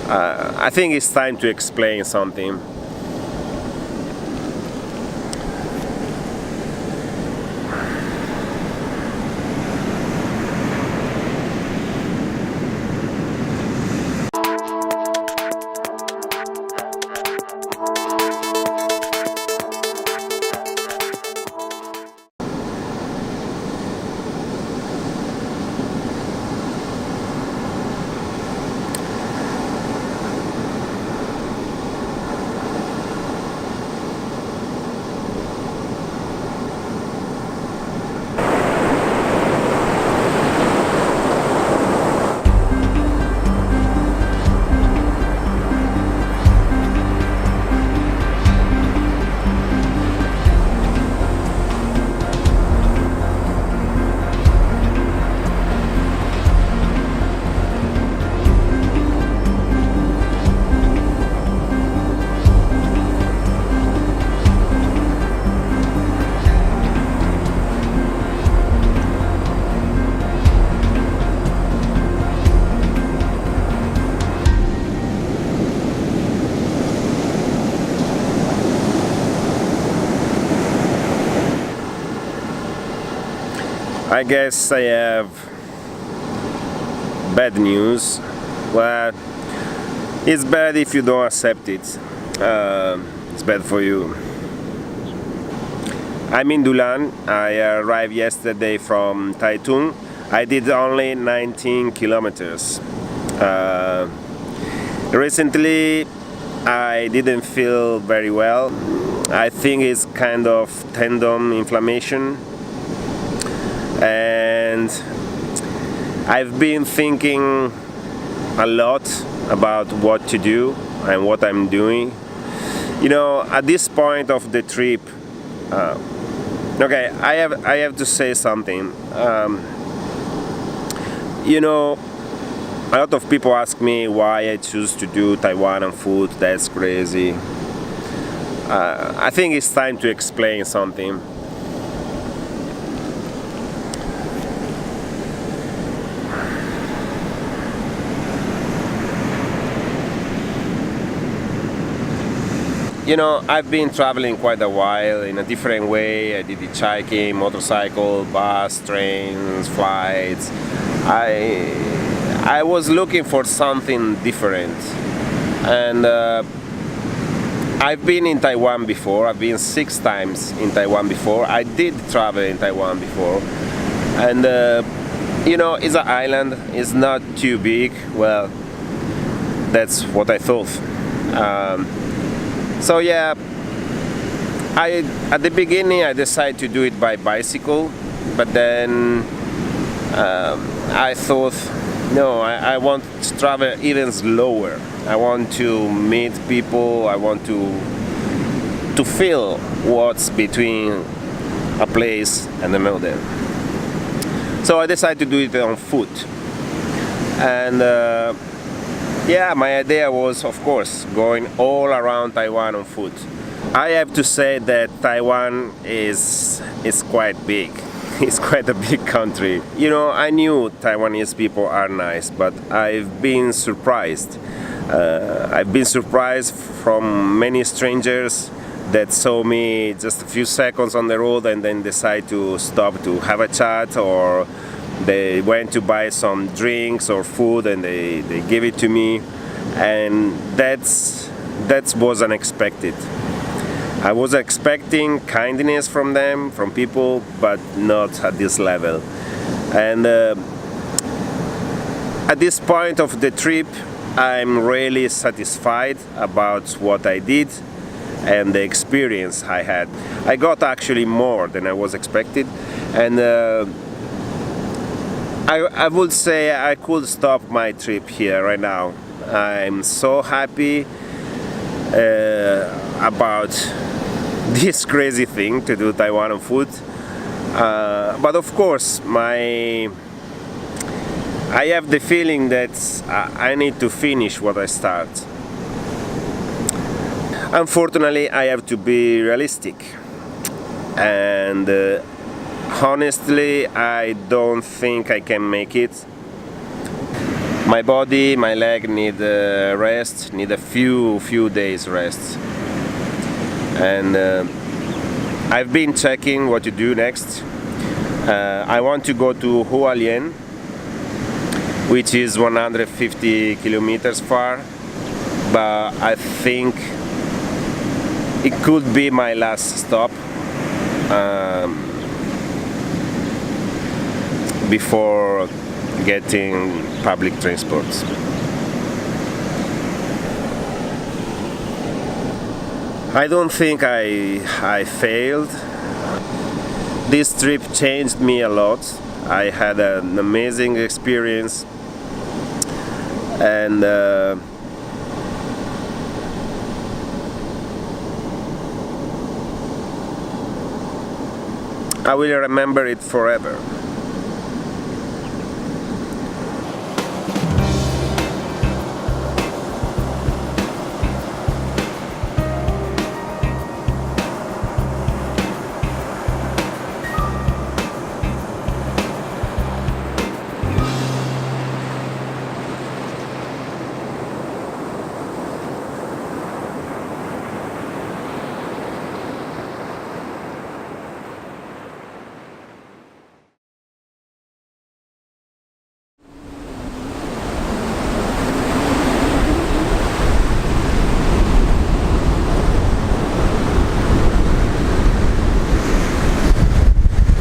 I think it's time to explain something. I guess I have bad news. Well, it's bad if you don't accept it. It's bad for you. I'm in Dulan. I arrived yesterday from Taitung. I did only 19 kilometers. Recently, I didn't feel very well. I think it's kind of tendon inflammation. And I've been thinking a lot about what to do and what I'm doing. You know, at this point of the trip, okay, I have to say something. You know, a lot of people ask me why I choose to do Taiwan food. That's crazy. I think it's time to explain something. You know, I've been traveling quite a while in a different way. I did hitchhiking, motorcycle, bus, trains, flights. I was looking for something different. And I've been in Taiwan before. I've been 6 times in Taiwan before. I did travel in Taiwan before. And, you know, it's an island. It's not too big. Well, that's what I thought. So yeah, at the beginning I decided to do it by bicycle, but then I thought, no, I want to travel even slower. I want to meet people. I want to feel what's between a place and another. So I decided to do it on foot. And yeah, my idea was, of course, going all around Taiwan on foot. I have to say that Taiwan is quite big. It's quite a big country. You know, I knew Taiwanese people are nice, but I've been surprised. I've been surprised from many strangers that saw me just a few seconds on the road and then decide to stop to have a chat, or they went to buy some drinks or food and they give it to me, and that was unexpected. I was expecting kindness from them, from people, but not at this level. And at this point of the trip, I'm really satisfied about what I did and the experience I had. I got actually more than I was expected, and I would say I could stop my trip here right now. I'm so happy about this crazy thing to do Taiwan food. But of course, I have the feeling that I need to finish what I start. Unfortunately, I have to be realistic. And honestly, I don't think I can make it. My body, my leg need rest, need a few days rest. And I've been checking what to do next. I want to go to Hualien, which is 150 kilometers far, but I think it could be my last stop before getting public transports. I don't think I failed. This trip changed me a lot. I had an amazing experience, and I will remember it forever.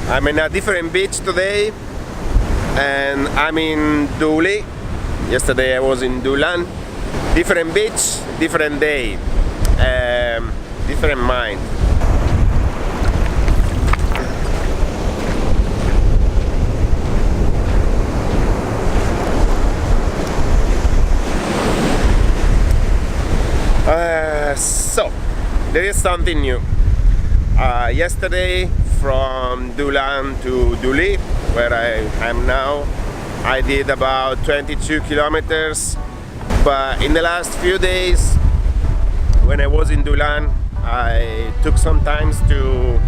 I'm in a different beach today, and I'm in Douli. Yesterday I was in Dulan. Different beach, different day, different mind. So, there is something new. Yesterday, from Dulan to Douli, where I am now, I did about 22 kilometers. But in the last few days, when I was in Dulan, I took some time to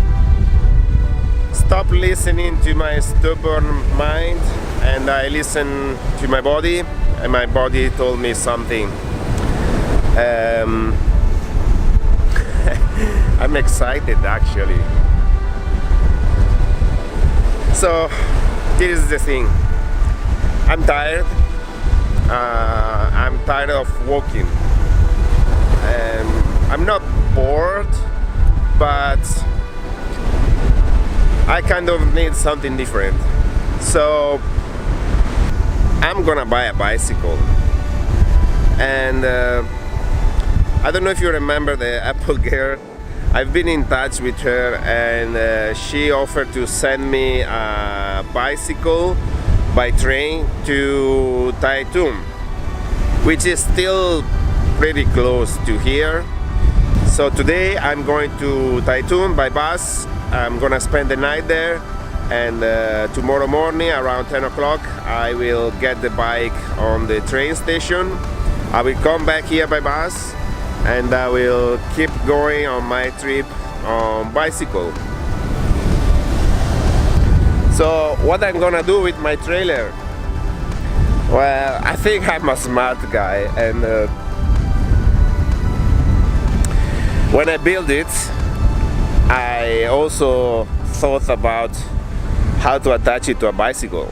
stop listening to my stubborn mind, and I listened to my body, and my body told me something. I'm excited, actually. So, this is the thing. I'm tired. I'm tired of walking. I'm not bored, but I kind of need something different. So, I'm gonna buy a bicycle. And I don't know if you remember the Apple girl. I've been in touch with her, and she offered to send me a bicycle by train to Taiwan, which is still pretty close to here. So today I'm going to Taiwan by bus. I'm gonna spend the night there, and tomorrow morning around 10 o'clock I will get the bike on the train station. I will come back here by bus, and I will keep going on my trip on bicycle. So what I'm gonna do with my trailer? Well, I think I'm a smart guy, and when I built it, I also thought about how to attach it to a bicycle.